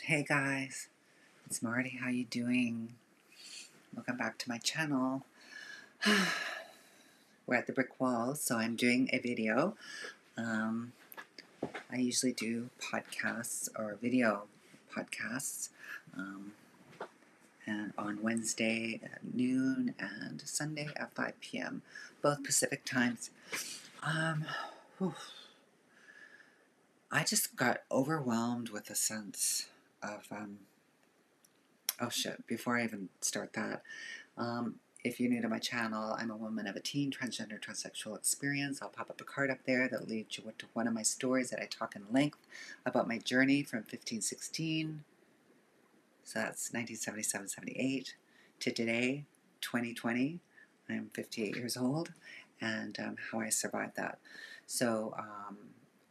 Hey guys, it's Mardi. How you doing? Welcome back to my channel. We're at the brick wall, so I'm doing a video. I usually do podcasts or video podcasts, and on Wednesday at noon and Sunday at 5 p.m., both Pacific times. I just got overwhelmed with a sense of oh shit, before I even start that, if you're new to my channel, I'm a woman of a teen, transgender, transsexual experience. I'll pop up a card up there that leads you to one of my stories that I talk in length about my journey from 1516, so that's 1977-78, to today, 2020. I'm 58 years old, and how I survived that. So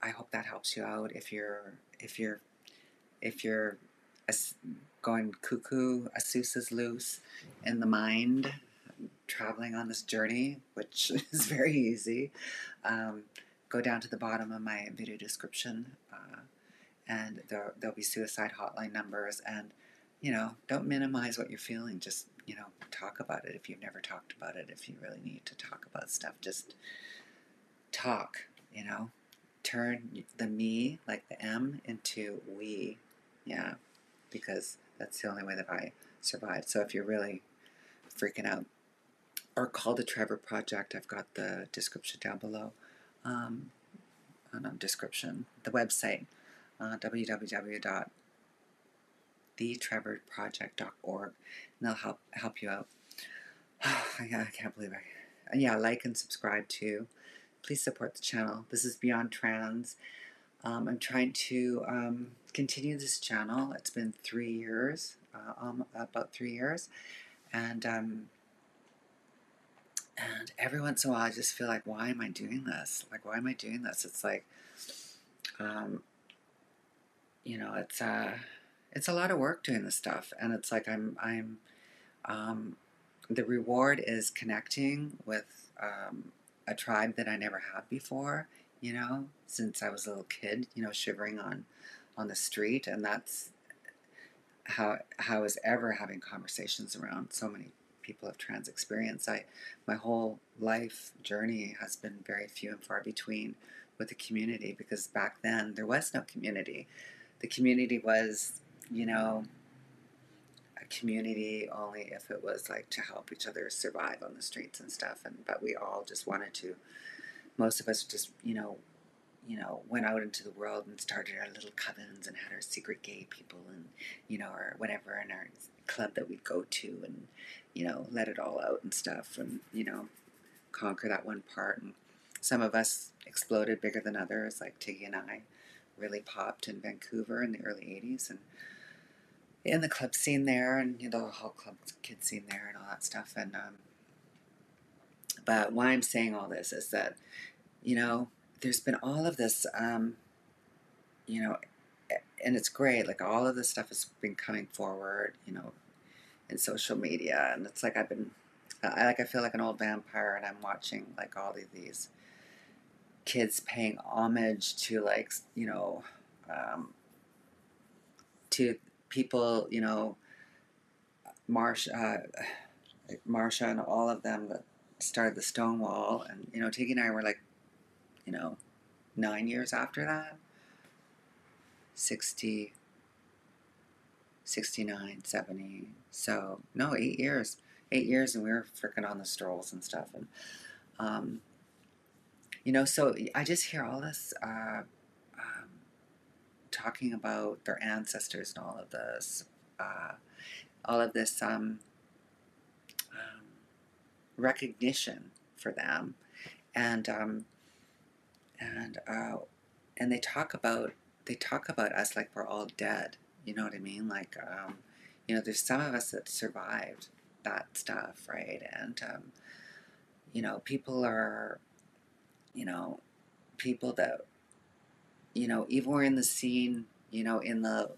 I hope that helps you out if you're going cuckoo, a Seuss is loose in the mind, traveling on this journey, which is very easy. Go down to the bottom of my video description, and there'll be suicide hotline numbers. And don't minimize what you're feeling. Just talk about it if you've never talked about it. If you really need to talk about stuff, just talk. Turn the me, like the M, into we. Yeah, because that's the only way that I survived. So if you're really freaking out, or call the Trevor Project, I've got the description down below. Description, the website, www.thetrevorproject.org, and they'll help you out. I can't believe it. And yeah, like and subscribe too. Please support the channel. This is Beyond Trans. I'm trying to continue this channel. It's been 3 years, about 3 years, and every once in a while I just feel like, why am I doing this? Like, why am I doing this? It's like, it's a lot of work doing this stuff, and it's like the reward is connecting with a tribe that I never had before. Since I was a little kid, shivering on the street, and that's how I was ever having conversations around so many people of trans experience. My whole life journey has been very few and far between with the community, because back then there was no community. The community was, a community only if it was like to help each other survive on the streets and stuff. But we all just wanted to. Most of us just, went out into the world and started our little covens and had our secret gay people and, or whatever in our club that we'd go to, and, let it all out and stuff, and, conquer that one part. And some of us exploded bigger than others, like Tiggy and I really popped in Vancouver in the early 80s, and in the club scene there, and the whole club kid scene there and all that stuff. And but why I'm saying all this is that, there's been all of this, and it's great, like all of this stuff has been coming forward, in social media, and it's like I feel like an old vampire, and I'm watching like all of these kids paying homage to, like, to people, Marsha and all of them that started the Stonewall, and Tiggy and I were like, 9 years after that, 60, 69, 70. So no, 8 years, and we were freaking on the strolls and stuff. And so I just hear all this talking about their ancestors and all of this recognition for them, and they talk about us like we're all dead. You know what I mean? Like, there's some of us that survived that stuff, right? And people are, people that, even were in the scene, in the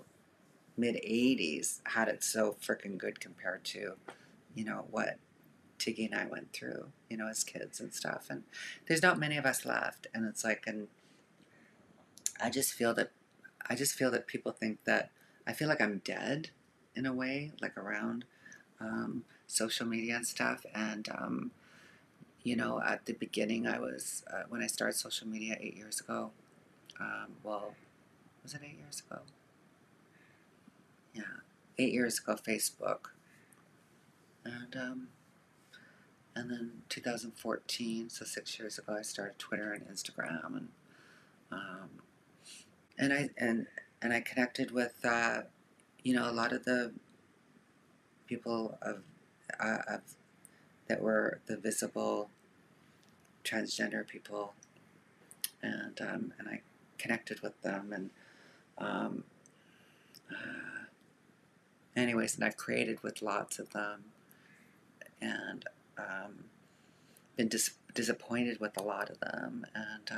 mid 80s, had it so freaking good compared to, what Tiggy and I went through, as kids and stuff. And there's not many of us left, and it's like, and I just feel that people think that I feel like I'm dead in a way, like around social media and stuff. And you know, at the beginning, I was when I started social media 8 years ago. Well, was it 8 years ago? Yeah, 8 years ago, Facebook, and and then 2014, so 6 years ago, I started Twitter and Instagram, um, and I connected with you know, a lot of the people of that were the visible transgender people, and I connected with them, and um, anyways, and I've created with lots of them, and been disappointed with a lot of them, and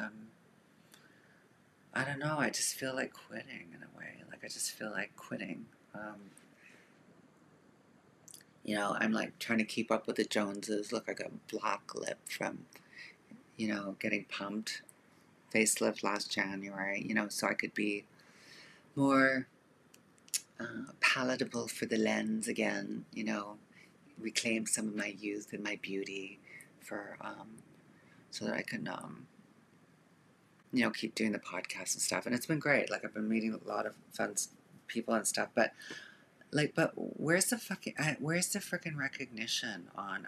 I don't know. I just feel like quitting in a way. Like I just feel like quitting. You know, I'm like trying to keep up with the Joneses. Look, I got black lip from, you know, getting pumped, facelift last January. You know, so I could be more palatable for the lens again. You know, reclaim some of my youth and my beauty for so that I can you know, keep doing the podcast and stuff. And it's been great. Like I've been meeting a lot of fun people and stuff, but like, but where's the freaking recognition on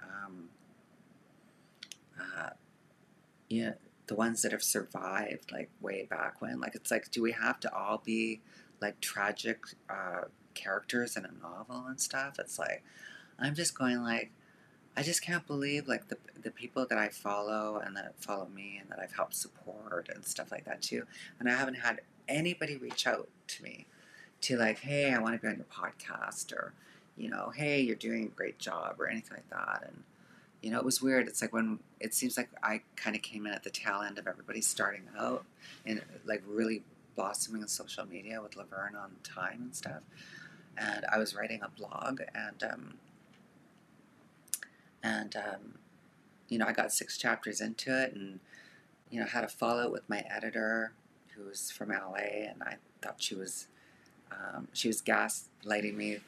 you know, the ones that have survived like way back when? Like it's like, do we have to all be like tragic characters in a novel and stuff? It's like I'm just going like, I just can't believe like the people that I follow and that follow me and that I've helped support and stuff like that too. And I haven't had anybody reach out to me to like, hey, I want to be on your podcast, or, you know, hey, you're doing a great job, or anything like that. And, you know, it was weird. It's like when it seems like I kind of came in at the tail end of everybody starting out and like really blossoming in social media with Laverne on Time and stuff. And I was writing a blog, and you know, I got 6 chapters into it, and you know, had a fallout with my editor, who was from LA, and I thought she was gaslighting me,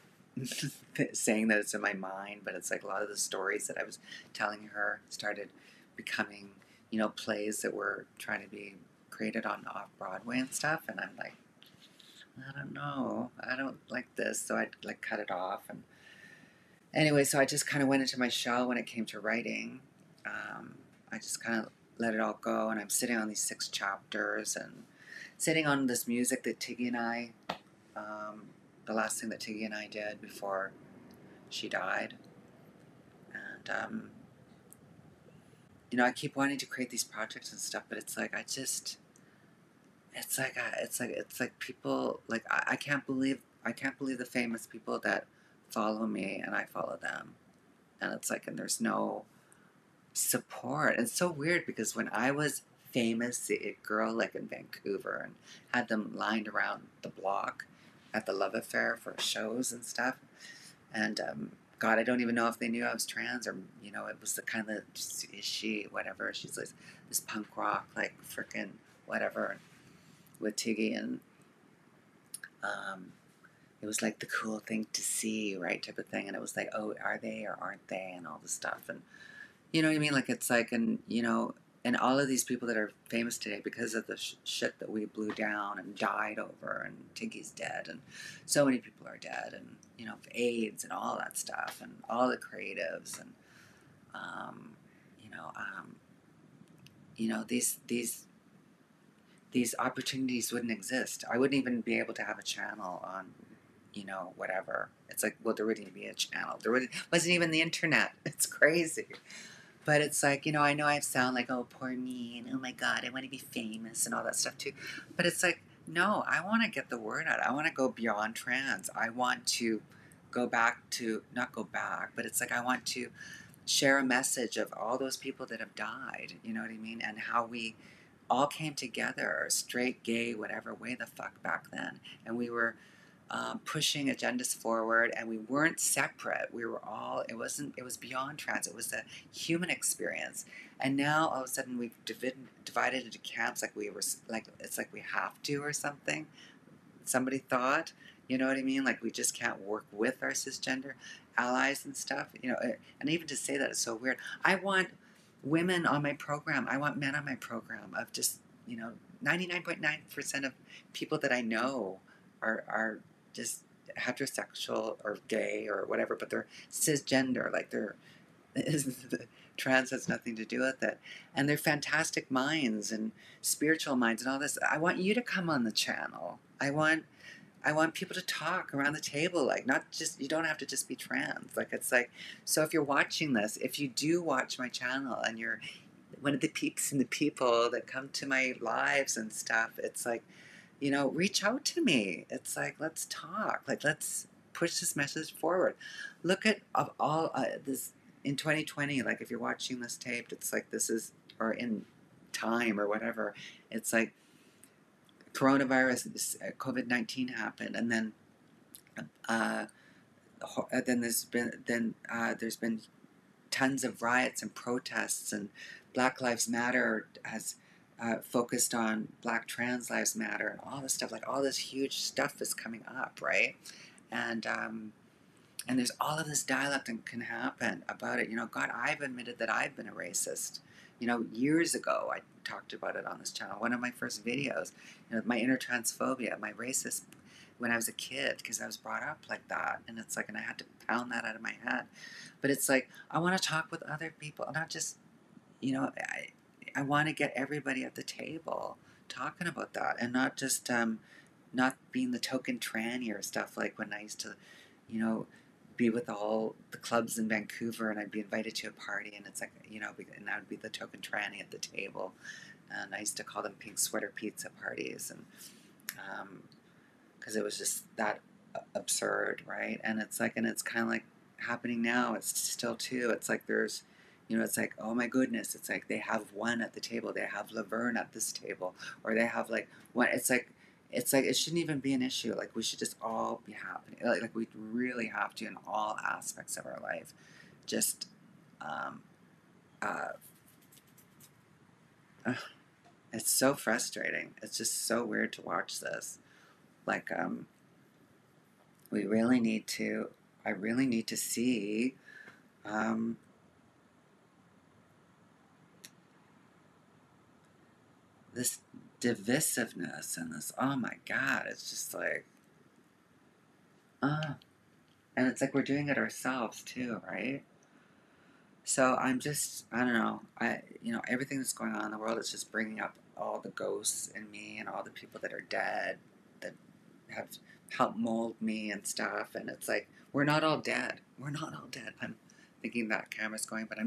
saying that it's in my mind, but it's like a lot of the stories that I was telling her started becoming, you know, plays that were trying to be created on off Broadway and stuff, and I'm like, I don't know, I don't like this, so I like cut it off. And anyway, so I just kind of went into my shell when it came to writing. I just kind of let it all go, and I'm sitting on these 6 chapters and sitting on this music that Tiggy and I, the last thing that Tiggy and I did before she died. And, you know, I keep wanting to create these projects and stuff, but it's like, it's like people, like, I can't believe the famous people that follow me and I follow them. And it's like, and there's no support. And it's so weird because when I was famous, the it girl, like in Vancouver, and had them lined around the block at the Love Affair for shows and stuff, and God, I don't even know if they knew I was trans, or you know, it was the kind of just, is she whatever. She's like this punk rock, like freaking whatever, with Tiggy, and it was like the cool thing to see, right, type of thing. And it was like, oh, are they or aren't they, and all this stuff. And you know what I mean? Like, it's like, and, you know, and all of these people that are famous today because of the shit that we blew down and died over, and Tiggy's dead, and so many people are dead, and, you know, AIDS and all that stuff, and all the creatives, and, um, you know, you know, these opportunities wouldn't exist. I wouldn't even be able to have a channel on, you know, whatever. It's like, well, there wouldn't even be a channel. There wasn't even the internet. It's crazy. But it's like, you know I sound like, oh, poor me, and oh my God, I want to be famous and all that stuff too. But it's like, no, I want to get the word out. I want to go beyond trans. I want to go back to, not go back, but it's like I want to share a message of all those people that have died, you know what I mean? And how we all came together, straight, gay, whatever, way the fuck back then. And we were pushing agendas forward, and we weren't separate. We were all, it was beyond trans. It was a human experience. And now all of a sudden we've divided into camps, like we were, like, it's like we have to or something. Somebody thought, You know what I mean? Like we just can't work with our cisgender allies and stuff. You know, and even to say that is so weird. I want women on my program. I want men on my program. Of just 99.9% of people that I know are just heterosexual or gay or whatever, but they're cisgender. Like they're trans has nothing to do with it, and they're fantastic minds and spiritual minds and all this. I want you to come on the channel. I want people to talk around the table, like not just, you don't have to just be trans. Like it's like, so if you're watching this, if you do watch my channel and you're one of the peeps and the people that come to my lives and stuff, it's like, reach out to me. It's like, let's talk. Like, let's push this message forward. Look at of all this in 2020. Like, if you're watching this taped, it's like this is, or in time or whatever. It's like coronavirus, COVID-19 happened, and uh, then there's been tons of riots and protests, and Black Lives Matter has focused on Black Trans Lives Matter and all this stuff. Like all this huge stuff is coming up, right? And there's all of this dialogue that can happen about it. God, I've admitted that I've been a racist. Years ago, I talked about it on this channel. One of my first videos, my inner transphobia, my racist when I was a kid, because I was brought up like that. And it's like, and I had to pound that out of my head. But it's like, I want to talk with other people, not just, I want to get everybody at the table talking about that, and not just, not being the token tranny or stuff, like when I used to, be with all the clubs in Vancouver, and I'd be invited to a party, and it's like, and I would be the token tranny at the table, and I used to call them pink sweater pizza parties, and because it was just that absurd, right? And it's like, and it's kind of like happening now. It's still too. It's like there's, it's like, oh my goodness, it's like they have one at the table, they have Laverne at this table, or they have like one. It's like it shouldn't even be an issue. Like we should just all be happening. Like we really have to in all aspects of our life. Just, um, uh, it's so frustrating. It's just so weird to watch this. Like, we really need to. I really need to see. Um, this divisiveness and this, oh my god, it's just like, and it's like we're doing it ourselves too, right? So I don't know, everything that's going on in the world is just bringing up all the ghosts in me and all the people that are dead that have helped mold me and stuff, and it's like, we're not all dead. I'm thinking that camera's going, but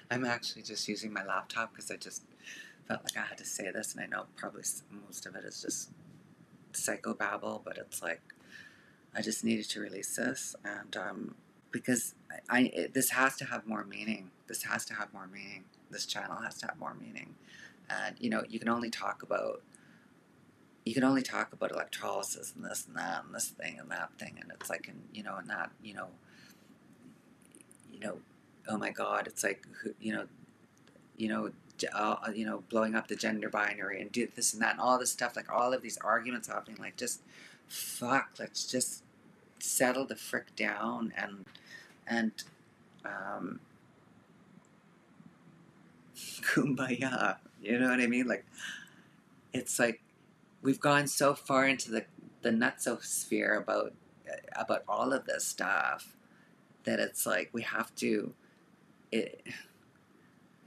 I'm actually just using my laptop because I just felt like I had to say this, and I know probably most of it is just psychobabble, but it's like I just needed to release this, and because this has to have more meaning. This has to have more meaning. This channel has to have more meaning, and you can only talk about electrolysis and this and that and this thing and that thing, and it's like, and that, oh my god, it's like, blowing up the gender binary and do this and that and all this stuff, like all of these arguments happening, like just fuck, let's just settle the frick down and kumbaya. You know what I mean? Like, it's like we've gone so far into the nutsosphere about all of this stuff that it's like we have to.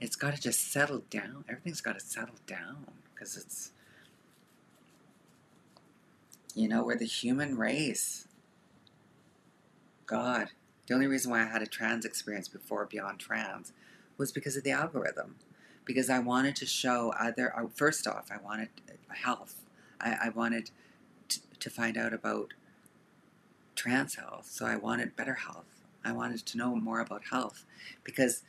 It's got to just settle down. Everything's got to settle down because it's, we're the human race. God, the only reason why I had a trans experience before Beyond Trans was because of the algorithm. Because I wanted to show first off, I wanted health. I wanted to find out about trans health, so I wanted better health. I wanted to know more about health because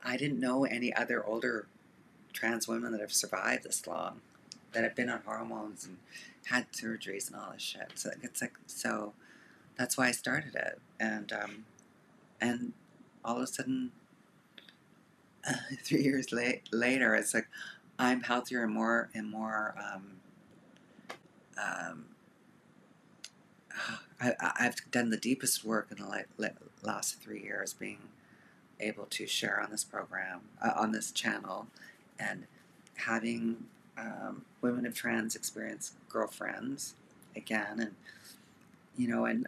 I didn't know any other older trans women that have survived this long, that have been on hormones and had surgeries and all this shit. So it's like, so that's why I started it, and all of a sudden, 3 years later, it's like I'm healthier and more I've done the deepest work in the last 3 years, being able to share on this program, on this channel, and having women of trans experience girlfriends again, and you know, and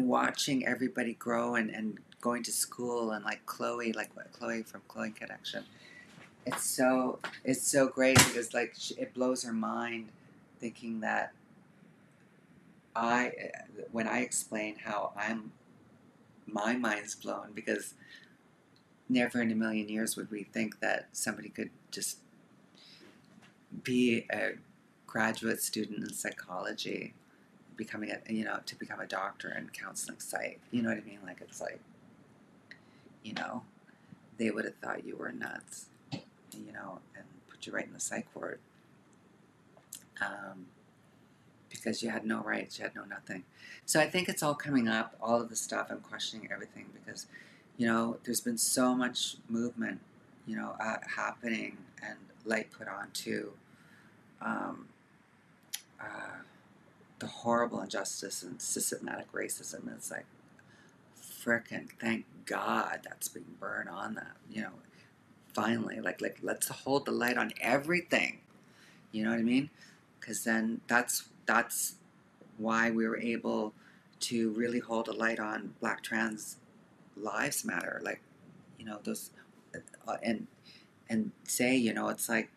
watching everybody grow, and going to school, and like Chloe, Chloe from Chloe Connection. It's so great, because like it blows her mind thinking that when I explain how my mind's blown, because never in a million years would we think that somebody could just be a graduate student in psychology, becoming to become a doctor in counseling psych. You know what I mean? Like, it's like, they would have thought you were nuts, and put you right in the psych ward, because you had no rights, you had no nothing. So I think it's all coming up, all of the stuff. I'm questioning everything, because, there's been so much movement, happening, and light put on to the horrible injustice and systematic racism. It's like, frickin' thank God that's being burned on that, finally. Like let's hold the light on everything. You know what I mean? Because then that's why we were able to really hold a light on Black trans lives matter. Like, those, and say, it's like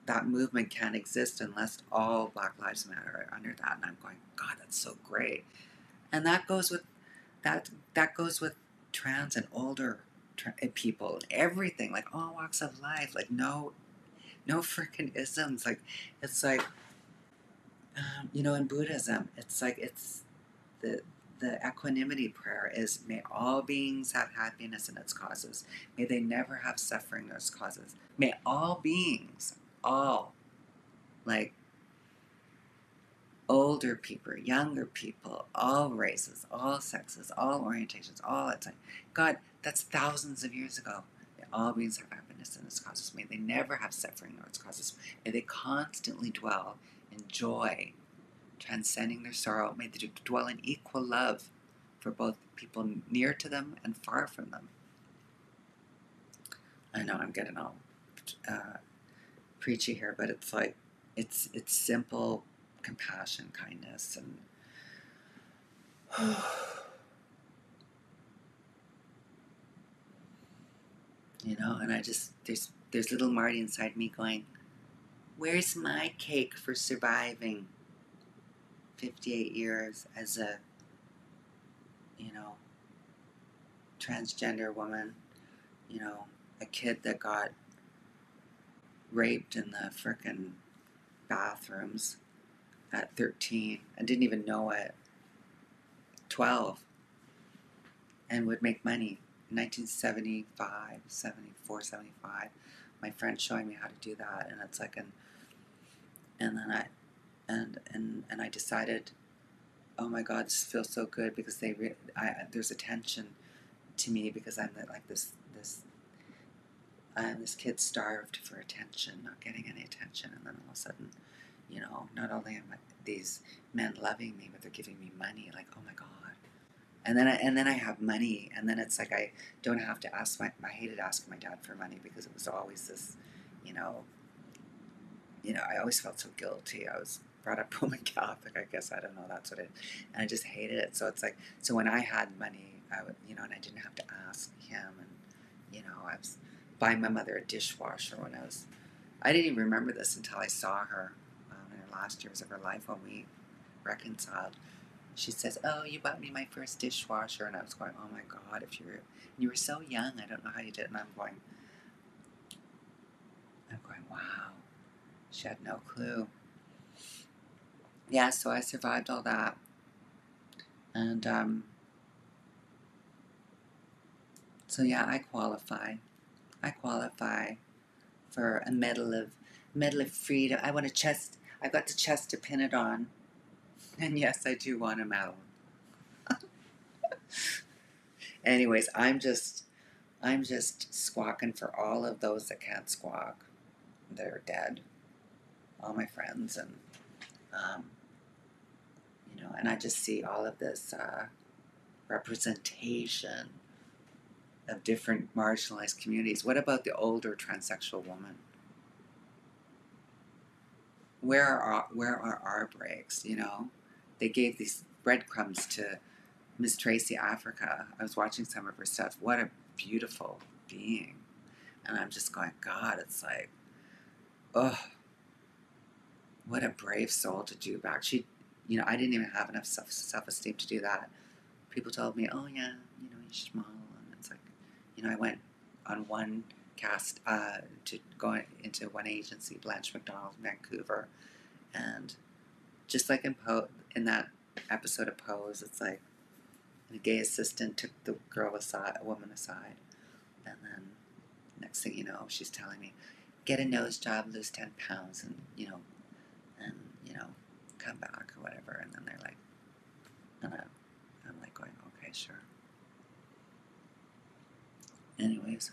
that movement can't exist unless all Black lives matter are under that. And I'm going, God, that's so great. And that goes with that goes with trans and older people, everything, like all walks of life, like no freaking isms. Like, it's like, in Buddhism, it's like, it's the equanimity prayer is, may all beings have happiness in its causes. May they never have suffering in its causes. May all beings, all, like, older people, younger people, all races, all sexes, all orientations, all, it's like, God, that's thousands of years ago. May all beings have happiness in its causes. May they never have suffering in its causes. May they constantly dwell in joy, transcending their sorrow. May they dwell in equal love for both people near to them and far from them. I know I'm getting all preachy here, but it's like, it's simple compassion, kindness, and and I just, there's little Mardi inside me going, where's my cake for surviving 58 years as a transgender woman, a kid that got raped in the frickin' bathrooms at 13 and didn't even know it, 12, and would make money. In 1975, 74, 75, my friend showing me how to do that, and it's like, and then I decided, oh my God, this feels so good, because there's attention to me, because I'm this kid starved for attention, not getting any attention, and then all of a sudden, not only am these men loving me, but they're giving me money. Like, oh my God. And then I have money, and then it's like, I don't have to ask I hated asking my dad for money, because it was always this, I always felt so guilty. I was brought up Roman Catholic, I guess, I don't know, that's what it, and I just hated it. So it's like, so when I had money, I would, and I didn't have to ask him, and, I was buying my mother a dishwasher when I didn't even remember this until I saw her in her last years of her life when we reconciled. She says, oh, you bought me my first dishwasher, and I was going, oh my God, you were so young, I don't know how you did it. And I'm going, wow, she had no clue. Yeah, so I survived all that, and so yeah, I qualify for a medal of freedom. I got the chest to pin it on, and yes, I do want a medal. Anyways, I'm just squawking for all of those that can't squawk. They're dead. All my friends, and and I just see all of this representation of different marginalized communities. What about the older transsexual woman? Where are our breaks? You know, they gave these breadcrumbs to Miss Tracy Africa. I was watching some of her stuff. What a beautiful being. And I'm just going, God, it's like, oh, what a brave soul to do back. She, you know, I didn't even have enough self-esteem to do that. People told me, oh yeah, you know, you should model. And it's like, you know, I went on one cast to go into one agency, Blanche McDonald in Vancouver. And just like in that episode of Pose, it's like, and a gay assistant took the girl aside, a woman aside, and then next thing you know, she's telling me, get a nose job, lose 10 pounds, and you know, come back or whatever. And then they're like, and I'm like going, okay, sure. Anyways,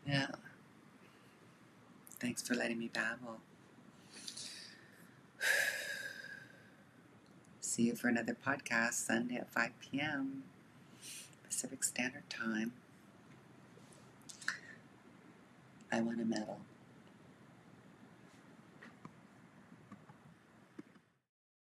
yeah. Thanks for letting me babble. See you for another podcast Sunday at 5 p.m. Pacific Standard Time. I want a medal.